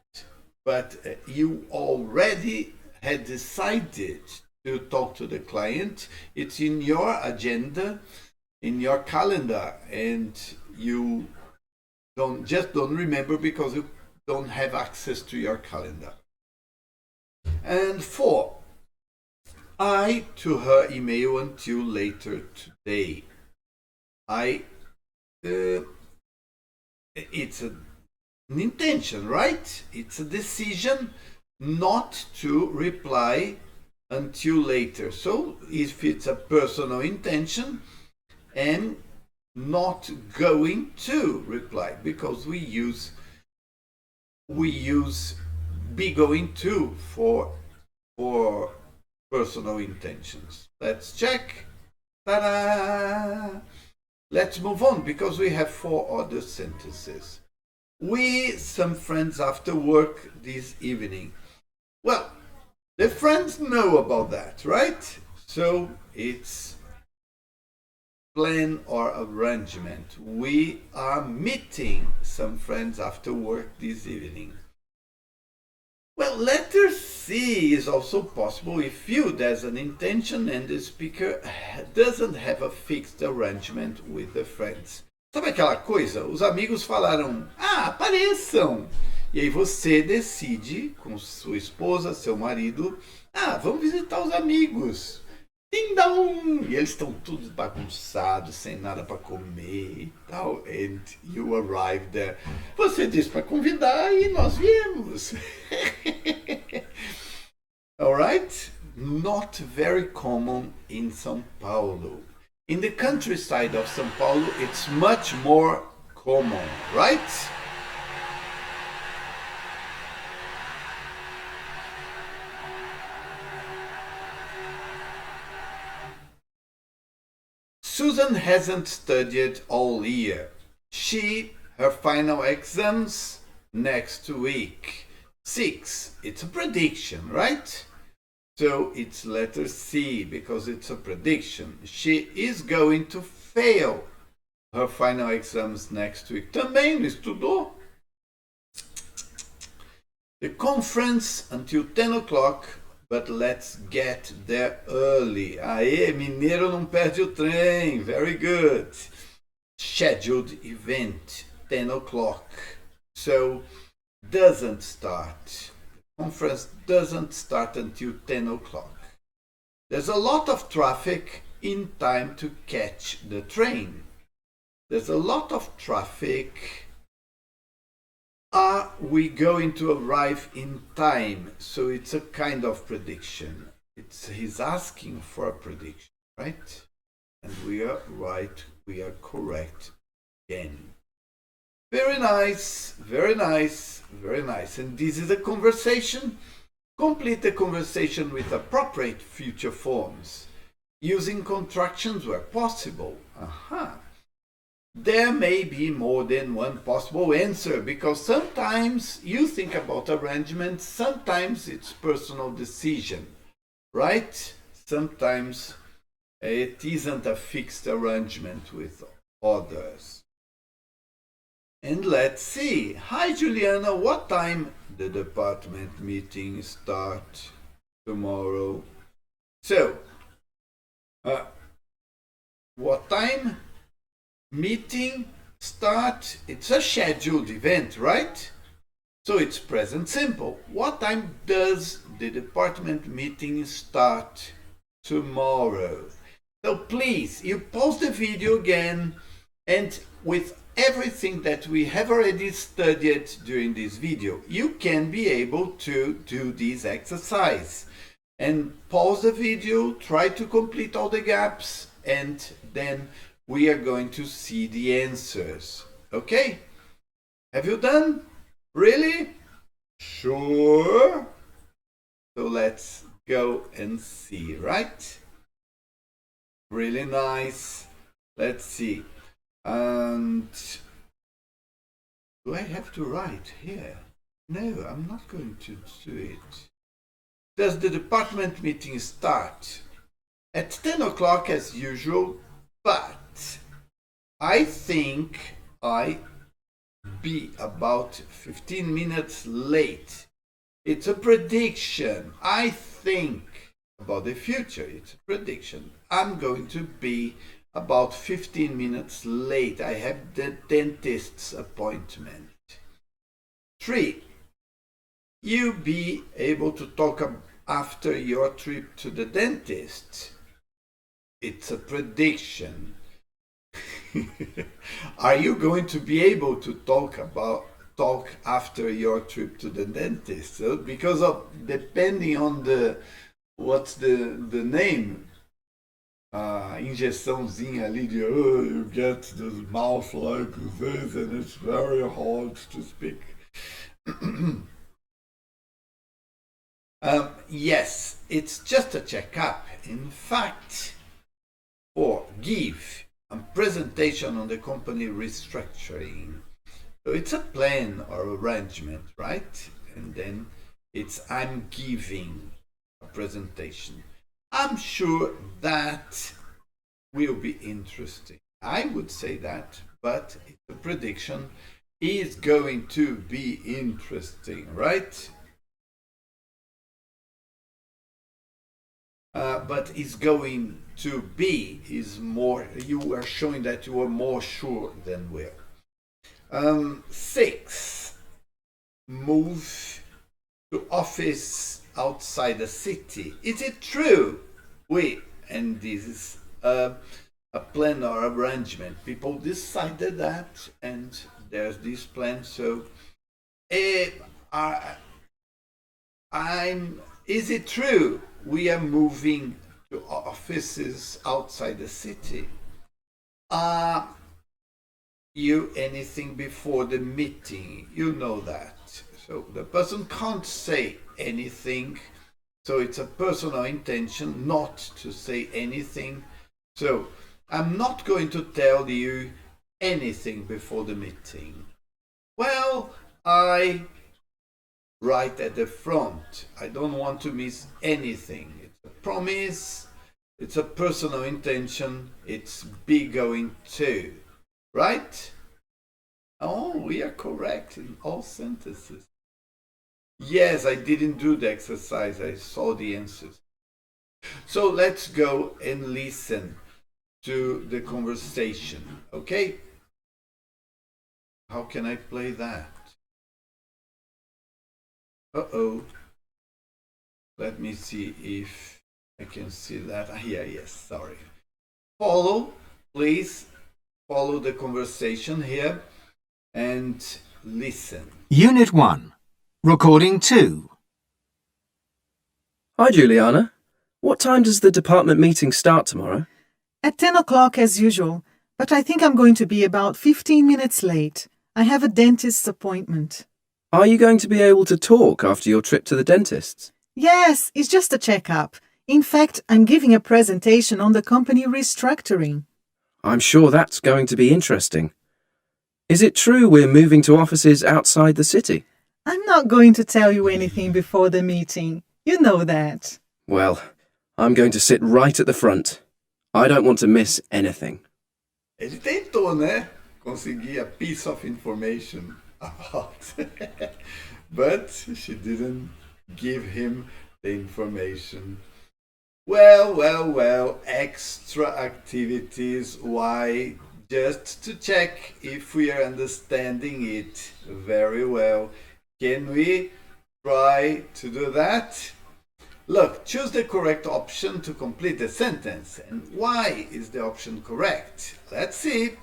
but you already had decided to talk to the client. It's in your agenda, in your calendar, and you don't remember because you don't have access to your calendar. And 4, I to her email until later today. It's an intention, right? It's a decision not to reply until later. So if it's a personal intention and not going to reply, because we use be going to for personal intentions. Let's check. Ta-da! Let's move on, because we have 4 other sentences. We some friends after work this evening. Well, the friends know about that, right? So it's plan or arrangement. We are meeting some friends after work this evening. Well, letter C is also possible if viewed as an intention and the speaker doesn't have a fixed arrangement with the friends. Sabe aquela coisa? Os amigos falaram, apareçam! E aí você decide com sua esposa, seu marido, vamos visitar os amigos. Ding dong! E eles estão todos bagunçados, sem nada para comer e tal. And you arrive there. Você disse para convidar e nós viemos. Alright? Not very common in São Paulo. In the countryside of São Paulo, it's much more common, right? Susan hasn't studied all year. Her final exams next week. 6, it's a prediction, right? So it's letter C because it's a prediction. She is going to fail her final exams next week. Também não estudou. The conference until 10 o'clock. But let's get there early. Aê, mineiro não perde o trem. Very good. Scheduled event, 10 o'clock. So, doesn't start. The conference doesn't start until 10 o'clock. There's a lot of traffic in time to catch the train. There's a lot of traffic. Are we going to arrive in time? So it's a kind of prediction. He's asking for a prediction, right? And we are right, we are correct again. Very nice, very nice, very nice. And this is a conversation. Complete the conversation with appropriate future forms, using contractions where possible. There may be more than one possible answer, because sometimes you think about arrangements, sometimes it's personal decision, right? Sometimes it isn't a fixed arrangement with others. And let's see. Hi, Juliana, what time the department meeting start tomorrow? So, what time? Meeting start, it's a scheduled event, right? So it's present simple. What time does the department meeting start tomorrow? So please, you pause the video again, and with everything that we have already studied during this video, you can be able to do this exercise. And pause the video, try to complete all the gaps, and then we are going to see the answers. Okay? Have you done? Really? Sure? So let's go and see, right? Really nice. Let's see. And do I have to write here? No, I'm not going to do it. Does the department meeting start at 10 o'clock as usual? But I think I be about 15 minutes late. It's a prediction. I think about the future. It's a prediction. I'm going to be about 15 minutes late. I have the dentist's appointment. 3. You be able to talk after your trip to the dentist. It's a prediction. Are you going to be able to talk after your trip to the dentist? So because of depending on what's the name, a injeçãozinha ali de oh, you get this mouth like this and it's very hard to speak. Yes, it's just a checkup. In fact, or give a presentation on the company restructuring. So it's a plan or arrangement, right? And then I'm giving a presentation. I'm sure that will be interesting. I would say that, but it's a prediction. Is going to be interesting, right? But is going to be is more. You are showing that you are more sure than will. 6. Move to office outside the city. Is it true? And this is a plan or arrangement. People decided that, and there's this plan. So, is it true we are moving to offices outside the city? Are you anything before the meeting? You know that. So the person can't say anything. So it's a personal intention not to say anything. So I'm not going to tell you anything before the meeting. Well, I write at the front. I don't want to miss anything. It's a promise. It's a personal intention. It's be going to. Right? Oh, we are correct in all sentences. Yes, I didn't do the exercise. I saw the answers. So let's go and listen to the conversation. Okay? How can I play that? Uh-oh. Let me see if I can see that. Here, yes, sorry. Please follow the conversation here and listen. Unit 1. Recording 2. Hi, Juliana. What time does the department meeting start tomorrow? At 10 o'clock as usual, but I think I'm going to be about 15 minutes late. I have a dentist's appointment. Are you going to be able to talk after your trip to the dentist's? Yes, it's just a checkup. In fact, I'm giving a presentation on the company restructuring. I'm sure that's going to be interesting. Is it true we're moving to offices outside the city? I'm not going to tell you anything before the meeting. You know that. Well, I'm going to sit right at the front. I don't want to miss anything. Ele tentou, né? Conseguir a piece of information about. But she didn't give him the information. Well, extra activities. Why? Just to check if we are understanding it very well. Can we try to do that? Look, choose the correct option to complete the sentence. And why is the option correct? Let's see.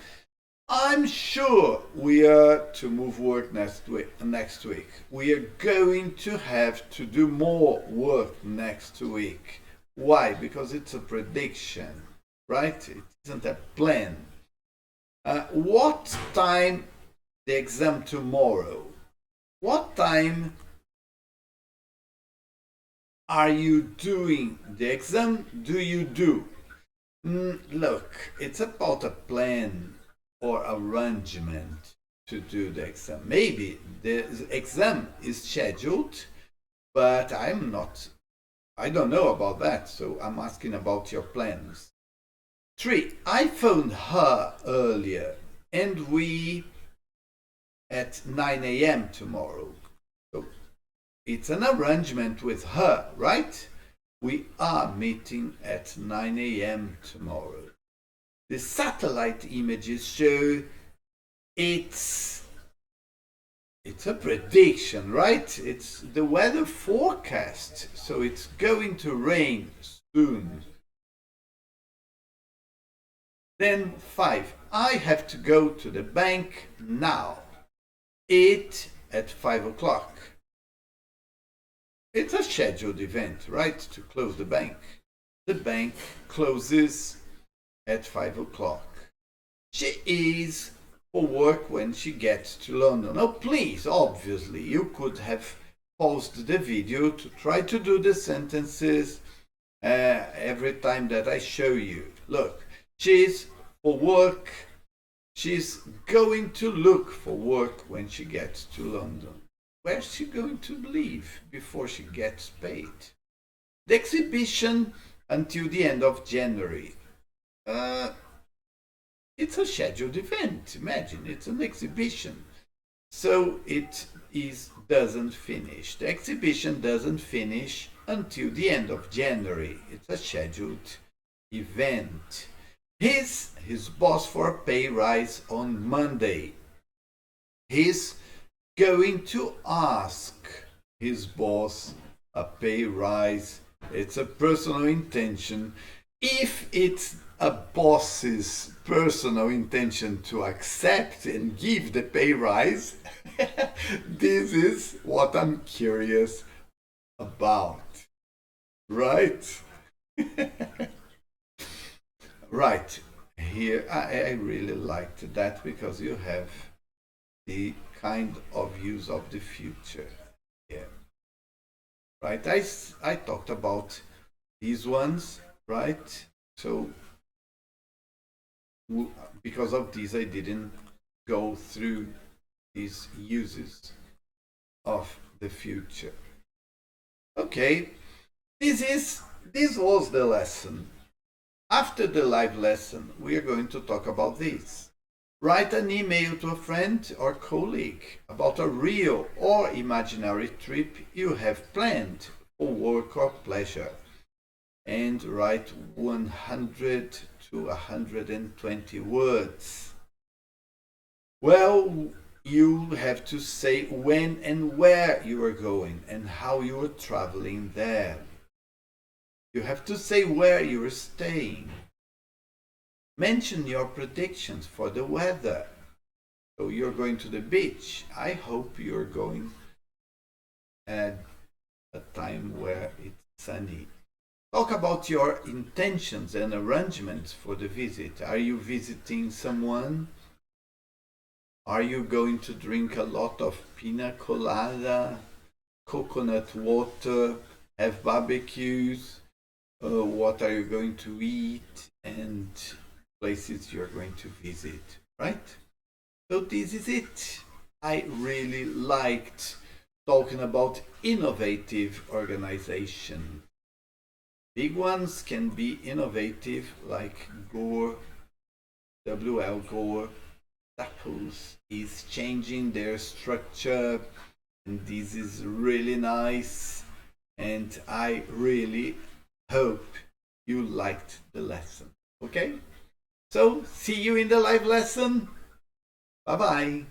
I'm sure we are to move work next week. We are going to have to do more work next week. Why? Because it's a prediction, right? It isn't a plan. What time the exam tomorrow? What time are you doing the exam? Do you do? Look, it's about a plan or arrangement to do the exam. Maybe the exam is scheduled, but I don't know about that, so I'm asking about your plans. 3. I phoned her earlier and we at 9 a.m. tomorrow. So it's an arrangement with her, right? We are meeting at 9 a.m. tomorrow. The satellite images show it's a prediction, right? It's the weather forecast, so it's going to rain soon. Then 5. I have to go to the bank now. It at 5 o'clock. It's a scheduled event, right? To close the bank. the bank closes at 5 o'clock. She is for work when she gets to London. Now, please, obviously, you could have paused the video to try to do the sentences every time that I show you. Look, she's for work. She's going to look for work when she gets to London. Where's she going to live before she gets paid? The exhibition until the end of January. It's a scheduled event. Imagine, it's an exhibition. So it doesn't finish. The exhibition doesn't finish until the end of January. It's a scheduled event. He's his boss for a pay rise on Monday. He's going to ask his boss a pay rise. It's a personal intention. If it's a boss's personal intention to accept and give the pay rise, this is what I'm curious about. Right? Right. Here, I really liked that because you have the kind of use of the future here. Right? I talked about these ones, right? So, because of this, I didn't go through these uses of the future. Okay, this was the lesson. After the live lesson, we are going to talk about this. Write an email to a friend or colleague about a real or imaginary trip you have planned for work or pleasure, and write 100 to 120 words. Well, you have to say when and where you are going and how you are traveling there. You have to say where you are staying. Mention your predictions for the weather. So you're going to the beach. I hope you're going at a time where it's sunny. Talk about your intentions and arrangements for the visit. Are you visiting someone? Are you going to drink a lot of pina colada, coconut water, have barbecues? What are you going to eat, and places you're going to visit, right? So this is it. I really liked talking about innovative organization. Big ones can be innovative, like Gore, W.L. Gore. Staples is changing their structure, and this is really nice, and I really hope you liked the lesson. Okay? So, see you in the live lesson. Bye-bye.